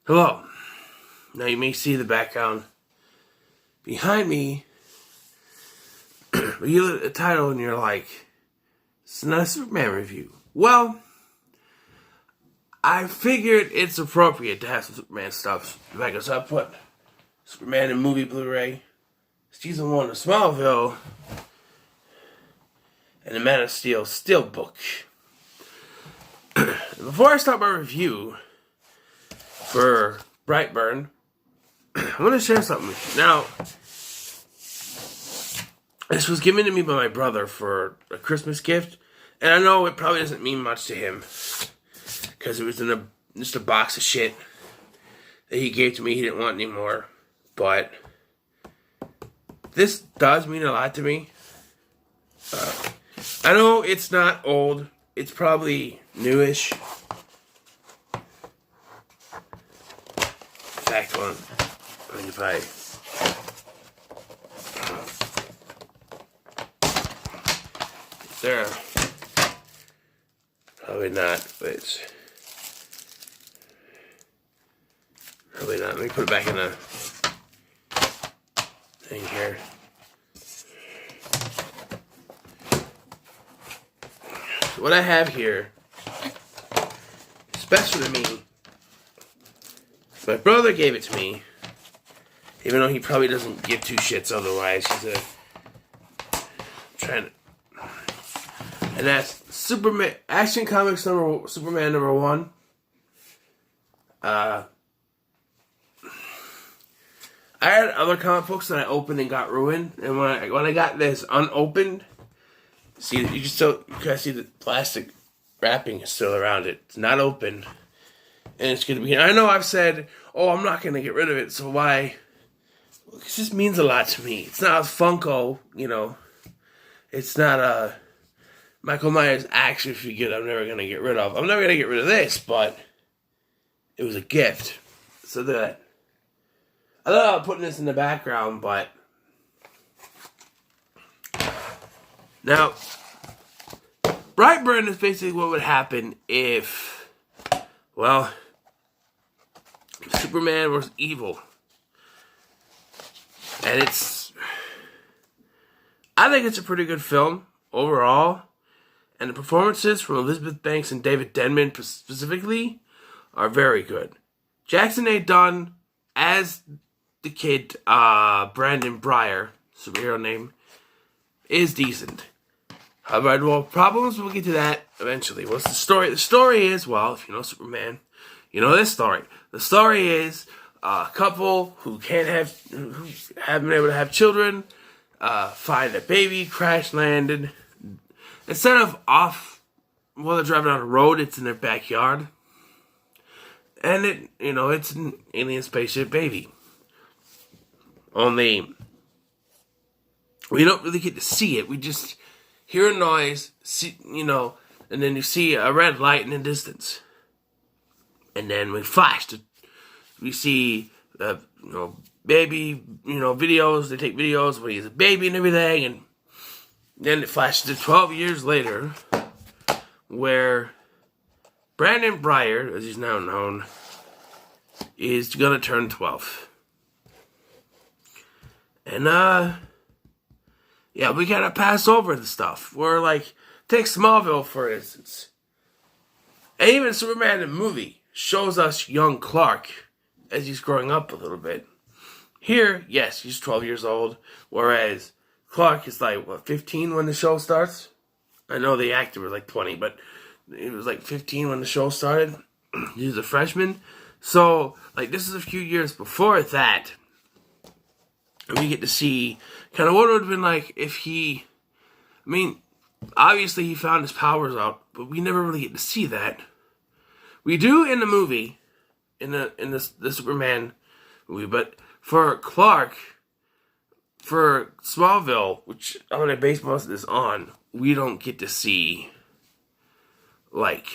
Hello. Now you may see the background behind me. You look at the title and you're like, it's not a Superman review. Well, I figured it's appropriate to have some Superman stuff. So I put Superman in movie Blu-ray, Season 1 of Smallville, and the Man of Steel Steelbook. Before I start my review for BrightBurn, I want to share something with you. Now, this was given to me by my brother for a Christmas gift, and I know it probably doesn't mean much to him, because it was in just a box of shit that he gave to me. He didn't want anymore, but this does mean a lot to me. I know it's not old. It's probably newish. In fact, I mean, if I... There. Probably not, but it's... Probably not. Let me put it back in the thing here. What I have here, special to me, my brother gave it to me, even though he probably doesn't give two shits otherwise. He's trying to, and that's Superman Action Comics Superman number 1. I had other comic books that I opened and got ruined, and when I got this unopened. See, you can see the plastic wrapping is still around it. It's not open. And it's going to be... I know I've said, oh, I'm not going to get rid of it, so why? Well, it just means a lot to me. It's not a Funko, you know. It's not a Michael Myers action figure that I'm never going to get rid of. I'm never going to get rid of this, but it was a gift. So that... I thought about putting this in the background, but... Now, BrightBurn is basically what would happen if, well, Superman was evil. And I think it's a pretty good film overall. And the performances from Elizabeth Banks and David Denman specifically are very good. Jackson A. Dunn as the kid, Brandon Breyer, superhero name, is decent. However, well, problems, we'll get to that eventually. What's the story? The story is, well, if you know Superman, you know this story. The story is a couple who haven't been able to have children, find a baby, crash landed. Instead of while they're driving on the road, it's in their backyard. And it's an alien spaceship baby. Only we don't really get to see it. We just hear a noise, see, and then you see a red light in the distance. And then we flash we see, baby, videos. They take videos when he's a baby and everything. And then it flashes to 12 years later, where Brandon Breyer, as he's now known, is going to turn 12. And, yeah, we gotta pass over the stuff. We're like, take Smallville, for instance. And even Superman the movie shows us young Clark as he's growing up a little bit. Here, yes, he's 12 years old, whereas Clark is like, 15 when the show starts? I know the actor was like 20, but it was like 15 when the show started. He's a freshman. So, like, this is a few years before that. And we get to see kind of what it would have been like if obviously he found his powers out, but we never really get to see that. We do in the movie, in the Superman movie, but for Clark, for Smallville, which I'm going to base most of this on, we don't get to see, like,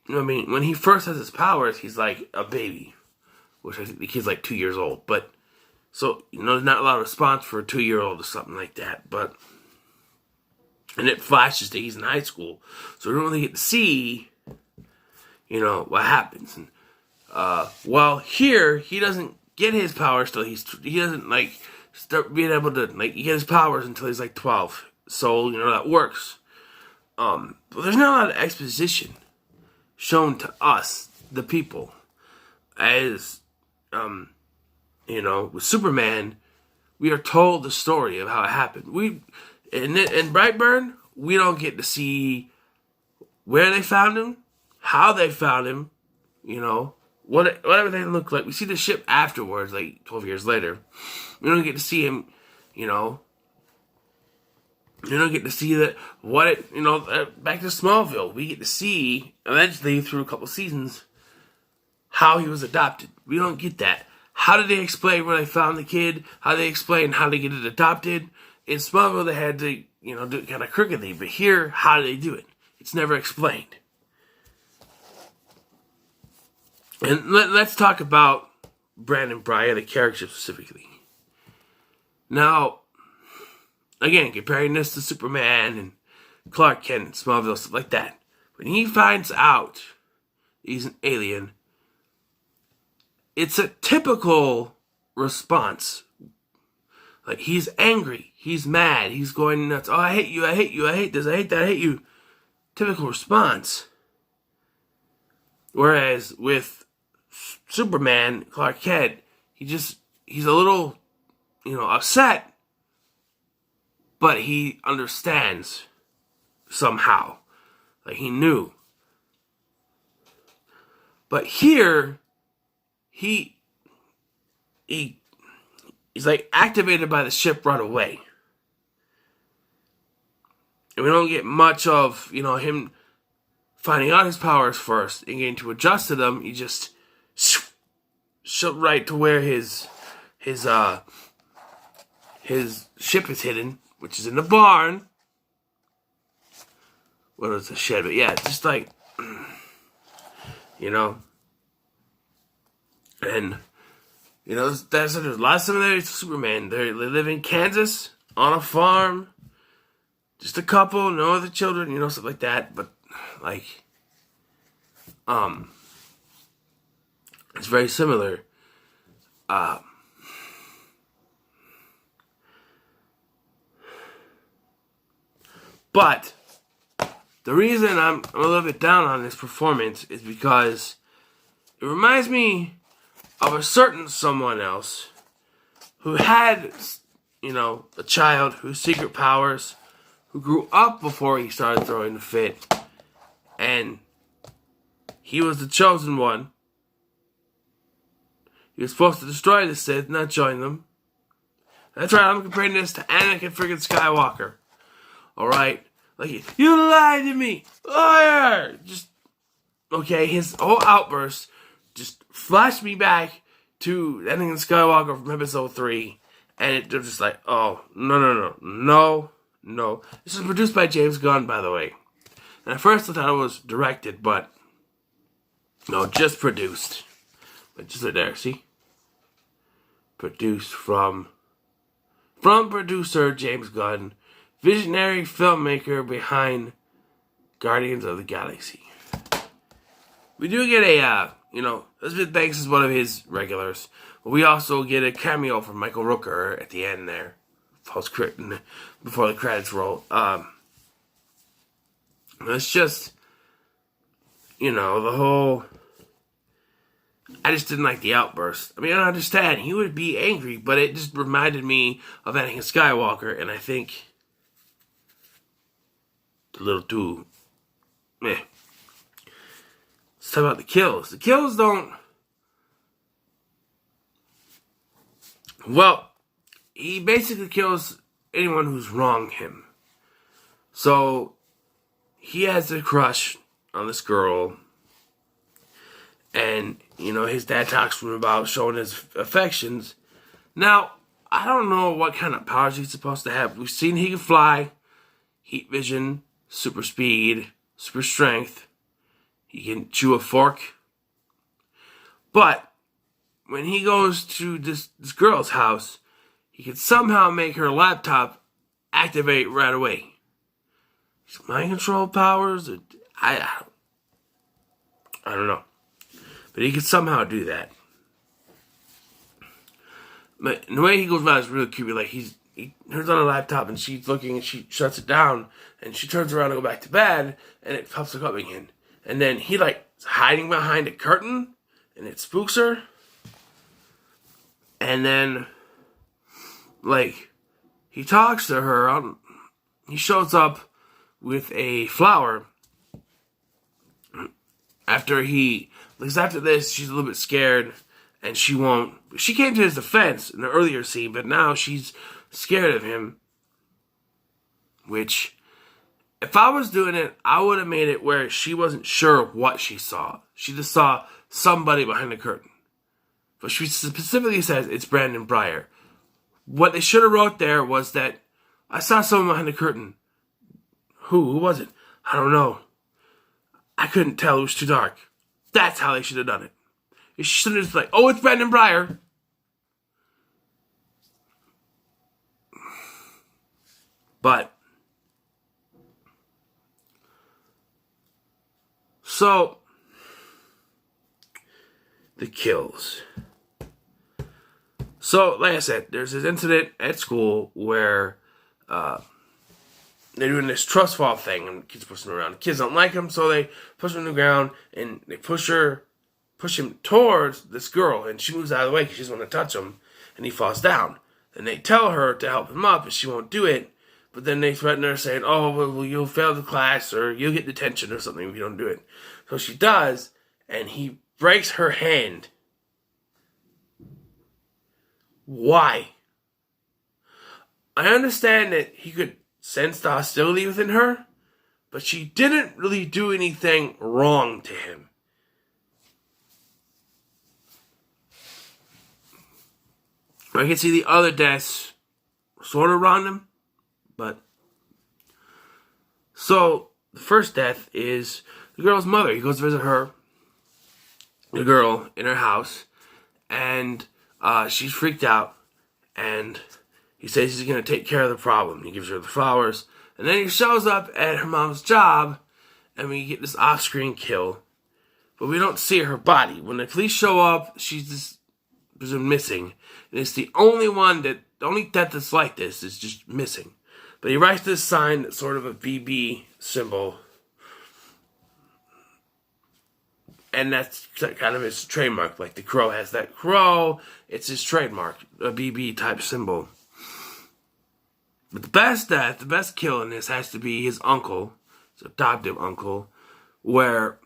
when he first has his powers, he's like a baby. Which I think the kid's like 2 years old. But, so, there's not a lot of response for a 2-year-old or something like that. But, and it flashes that he's in high school. So we don't really get to see, what happens. And well, here he doesn't get his powers till he doesn't like start being able to like get his powers until he's like 12. So that works. But there's not a lot of exposition shown to us, the people, as with Superman. We are told the story of how it happened. In BrightBurn, we don't get to see where they found him, how they found him, what everything looked like. We see the ship afterwards, like 12 years later. We don't get to see him, You don't get to see back to Smallville. We get to see, eventually, through a couple seasons, how he was adopted. We don't get that. How did they explain where they found the kid? How did they explain how they get it adopted? In Smallville, they had to, do it kind of crookedly. But here, how do they do it? It's never explained. And let's talk about Brandon Breyer, the character specifically. Now, again, comparing this to Superman and Clark Kent and Smallville, stuff like that. When he finds out he's an alien, it's a typical response. Like, he's angry, he's mad, he's going nuts. Oh, I hate you, I hate you, I hate this, I hate that, I hate you. Typical response. Whereas with Superman, Clark Kent, he's a little, upset, but he understands somehow. Like, he knew. But here, he's like activated by the ship right away. And we don't get much of, him finding out his powers first and getting to adjust to them. He just shot right to where his ship is hidden, which is in the barn. Well, it's a shed, but yeah, it's just like, and, there's a lot of similarities to Superman. They live in Kansas, on a farm, just a couple, no other children, stuff like that, but, it's very similar. But the reason I'm a little bit down on this performance is because it reminds me of a certain someone else who had, a child whose secret powers, who grew up before he started throwing the fit, and he was the chosen one. He was supposed to destroy the Sith, not join them. That's right, I'm comparing this to Anakin freaking Skywalker. Alright? Like, you lied to me! Liar! Okay, his whole outburst just flashed me back to Anakin Skywalker from episode 3. And it was just like, oh, no. This was produced by James Gunn, by the way. And at first I thought it was directed, but no, just produced. But just right there, see? Produced from producer James Gunn, visionary filmmaker behind Guardians of the Galaxy. We do get a, Elizabeth Banks is one of his regulars. But we also get a cameo from Michael Rooker at the end there. Post-credit, before the credits roll. It's just, the whole... I just didn't like the outburst. I mean, I understand. He would be angry, but it just reminded me of Anakin Skywalker, and I think... a little too... meh. Let's talk about the kills. The kills don't... Well, he basically kills anyone who's wronged him. So, he has a crush on this girl. And, his dad talks to him about showing his affections. Now, I don't know what kind of powers he's supposed to have. We've seen he can fly, heat vision, super speed, super strength. He can chew a fork. But when he goes to this girl's house, he can somehow make her laptop activate right away. Mind control powers? I I don't know. But he could somehow do that. But the way he goes about is really creepy. Like, he turns on a laptop and she's looking and she shuts it down. And she turns around to go back to bed and it pops up again. And then he, like, is hiding behind a curtain and it spooks her. And then, like, he talks to her. He shows up with a flower. After this, she's a little bit scared. And she came to his defense in the earlier scene, but now she's scared of him. Which, if I was doing it, I would have made it where she wasn't sure what she saw. She just saw somebody behind the curtain. But she specifically says it's Brandon Breyer. What they should have wrote there was that I saw someone behind the curtain. Who was it? I don't know. I couldn't tell. It was too dark. That's how they should have done it. It should have just like, oh, it's Brandon Breyer. But, so, the kills. So, like I said, there's this incident at school where they're doing this trust fall thing and kids pushing her around. The kids don't like him, so they push him to the ground and they push him towards this girl, and she moves out of the way because she doesn't want to touch him, and he falls down. And they tell her to help him up, and she won't do it. But then they threaten her, saying, "Oh, well, you'll fail the class, or you'll get detention or something if you don't do it." So she does, and he breaks her hand. Why? I understand that he could sense the hostility within her, but she didn't really do anything wrong to him. I can see the other deaths sort of around him, but... So, the first death is the girl's mother. He goes to visit her, the girl, in her house, and she's freaked out, and he says he's going to take care of the problem. He gives her the flowers, and then he shows up at her mom's job, and we get this off-screen kill, but we don't see her body. When the police show up, she's just presumed missing. And it's the only death that's like this is just missing. But he writes this sign that's sort of a BB symbol. And that's kind of his trademark. Like the crow has that crow. It's his trademark. A BB type symbol. But the best death, the best kill in this has to be his uncle. His adoptive uncle. Where,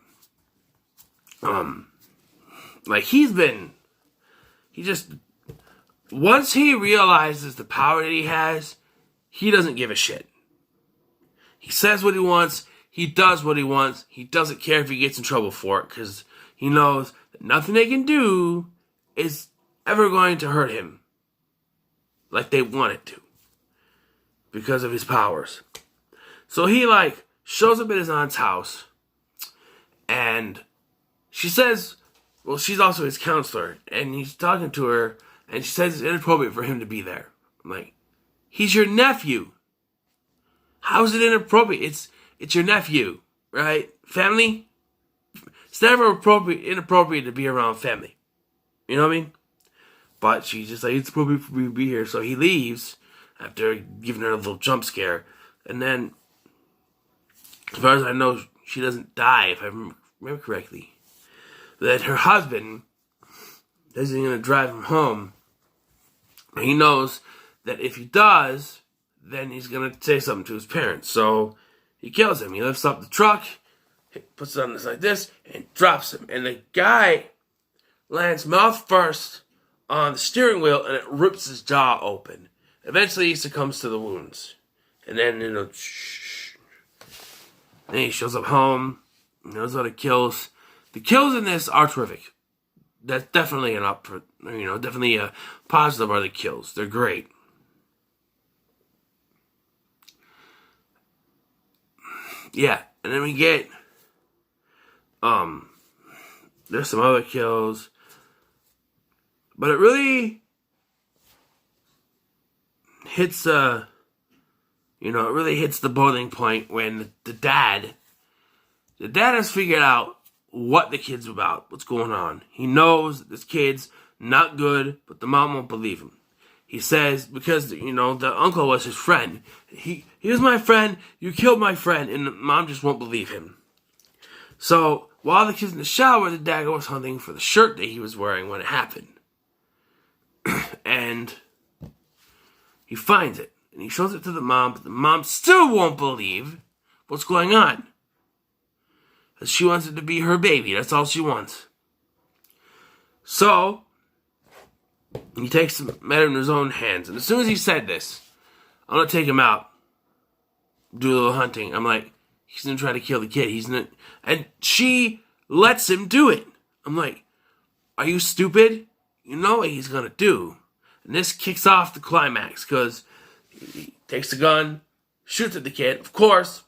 once he realizes the power that he has, he doesn't give a shit. He says what he wants. He does what he wants. He doesn't care if he gets in trouble for it, because he knows that nothing they can do is ever going to hurt him like they want it to, because of his powers. So he, shows up at his aunt's house, and she says, well, she's also his counselor, and he's talking to her, and she says it's inappropriate for him to be there. I'm like, he's your nephew. How is it inappropriate? It's your nephew, right? Family? It's never inappropriate to be around family. You know what I mean? But she's just like, it's appropriate for me to be here. So he leaves after giving her a little jump scare. And then, as far as I know, she doesn't die, if I remember correctly. That her husband isn't going to drive him home. And he knows that if he does, then he's going to say something to his parents. So he kills him. He lifts up the truck, puts it on this like this, and drops him. And the guy lands mouth first on the steering wheel, and it rips his jaw open. Eventually, he succumbs to the wounds. And then, then he shows up home. He knows how to kills. The kills in this are terrific. That's definitely definitely a positive are the kills. They're great. Yeah, and then we get, there's some other kills, but it really hits, it really hits the boiling point when the dad has figured out what the kid's about, what's going on. He knows that this kid's not good, but the mom won't believe him. He says, because, the uncle was his friend. He was my friend, you killed my friend, and the mom just won't believe him. So, while the kid's in the shower, the dad goes hunting for the shirt that he was wearing when it happened. And he finds it, and he shows it to the mom, but the mom still won't believe what's going on. Because she wants it to be her baby, that's all she wants. So, he takes the matter in his own hands. And as soon as he said this, I'm going to take him out, do a little hunting. I'm like, he's going to try to kill the kid. And she lets him do it. I'm like, are you stupid? You know what he's going to do. And this kicks off the climax because he takes the gun, shoots at the kid. Of course,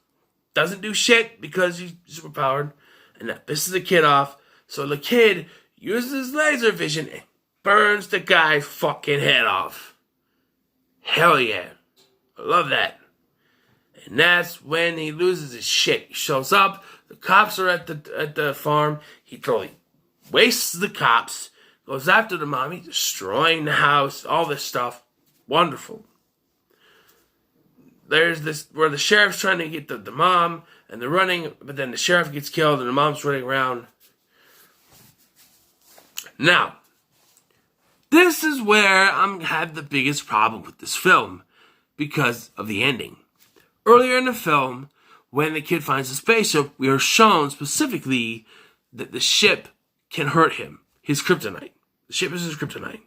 doesn't do shit because he's superpowered. And that pisses the kid off. So the kid uses laser vision and burns the guy's fucking head off. Hell yeah. I love that. And that's when he loses his shit. He shows up. The cops are at the farm. He totally wastes the cops. Goes after the mommy, destroying the house, all this stuff. Wonderful. There's this where the sheriff's trying to get the mom, and they're running, but then the sheriff gets killed, and the mom's running around. Now, this is where I had the biggest problem with this film, because of the ending. Earlier in the film, when the kid finds the spaceship, we are shown specifically that the ship can hurt him. His kryptonite. The ship is his kryptonite.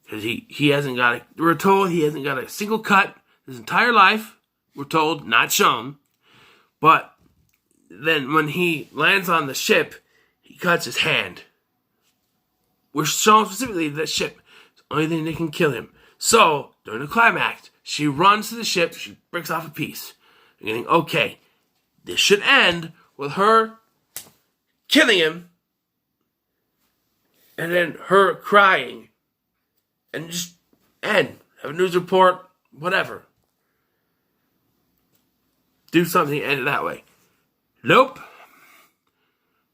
Because he hasn't got we're told he hasn't got a single cut his entire life. We're told, not shown. But then when he lands on the ship, he cuts his hand. We're shown specifically that ship is the only thing that can kill him. So, during the climax, she runs to the ship, she breaks off a piece. You're thinking, okay, this should end with her killing him, and then her crying, and just end. Have a news report, whatever. Do something, end it that way. Nope.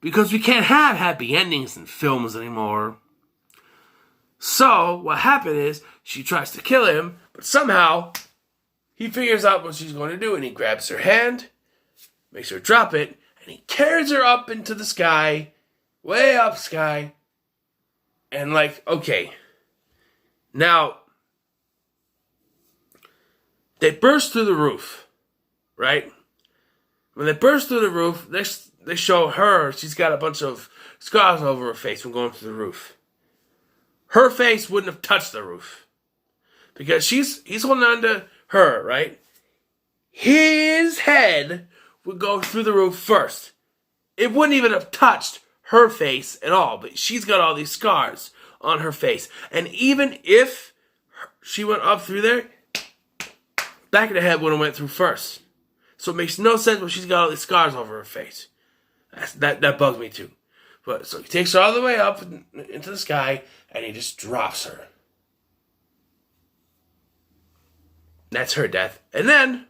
Because we can't have happy endings in films anymore. So, what happened is, she tries to kill him, but somehow, he figures out what she's going to do, and he grabs her hand, makes her drop it, and he carries her up into the sky, way up sky, and okay. Now, they burst through the roof, right? When they burst through the roof, they show her, she's got a bunch of scars over her face from going through the roof. Her face wouldn't have touched the roof. Because he's holding on to her, right? His head would go through the roof first. It wouldn't even have touched her face at all, but she's got all these scars on her face. And even if she went up through there, back of the head would have went through first. So it makes no sense when she's got all these scars over her face. That bugs me too. But so he takes her all the way up into the sky, and he just drops her. That's her death. And then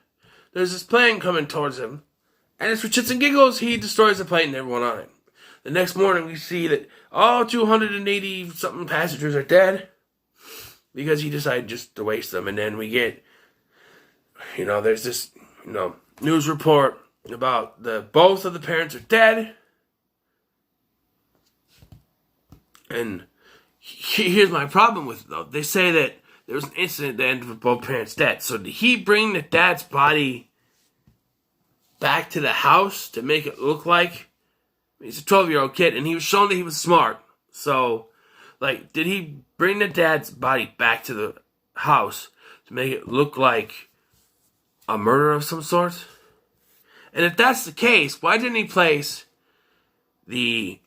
there's this plane coming towards him, and it's for shits and giggles. He destroys the plane and everyone on it. The next morning, we see that all 280-something passengers are dead because he decided just to waste them. And then we get, there's this, news report about both of the parents are dead. And here's my problem with it, though. They say that there was an incident that ended with both parents dead. So did he bring the dad's body back to the house to make it look like he's a 12-year-old kid, and he was shown that he was smart. So, did he bring the dad's body back to the house to make it look like a murder of some sort? And if that's the case, why didn't he place the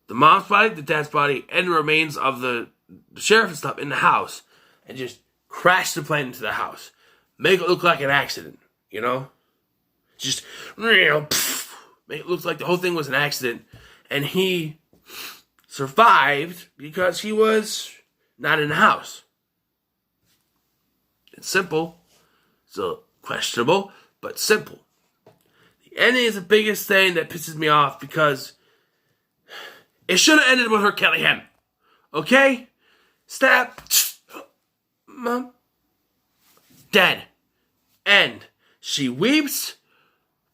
mom's body, the dad's body, and the remains of the sheriff and stuff in the house and just crash the plane into the house? Make it look like an accident, Just, make it look like the whole thing was an accident, and he survived because he was not in the house. It's simple. It's a questionable, but simple. The ending is the biggest thing that pisses me off because it should have ended with her killing him. Okay? Stab. Mom. Dead. End. She weeps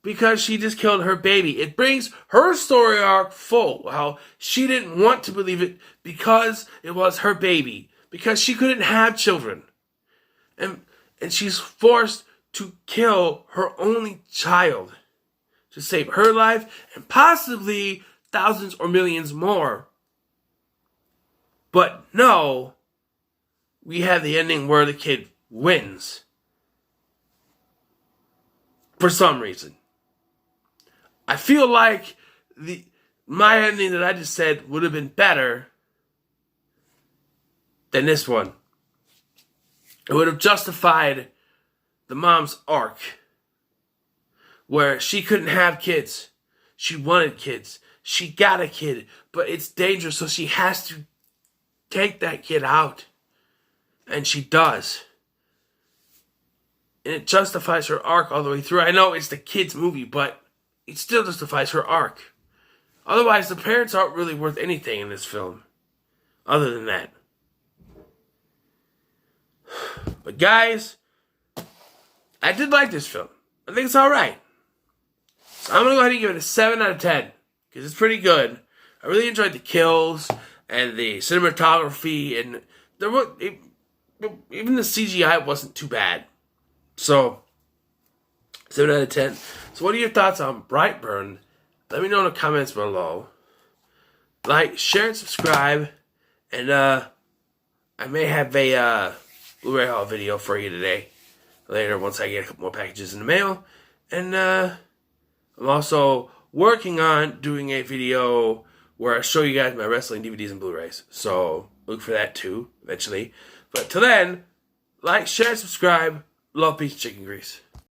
because she just killed her baby. It brings her story arc full. How she didn't want to believe it because it was her baby. Because she couldn't have children. And she's forced to kill her only child to save her life and possibly thousands or millions more. But no, we have the ending where the kid wins. For some reason. I feel like my ending that I just said would have been better than this one. It would have justified the mom's arc. Where she couldn't have kids. She wanted kids. She got a kid. But it's dangerous, so she has to take that kid out. And she does. And it justifies her arc all the way through. I know it's the kid's movie, but it still justifies her arc. Otherwise, the parents aren't really worth anything in this film. Other than that. But guys, I did like this film. I think it's alright. So I'm going to go ahead and give it a 7 out of 10. Because it's pretty good. I really enjoyed the kills and the cinematography. And even the CGI wasn't too bad. So, 7 out of 10. So what are your thoughts on BrightBurn? Let me know in the comments below. Like, share, and subscribe. And I may have a Blu-ray haul video for you today. Later, once I get a couple more packages in the mail. And I'm also working on doing a video where I show you guys my wrestling DVDs and Blu-rays. So, look for that too, eventually. But till then, like, share, subscribe. Love, peace, chicken grease.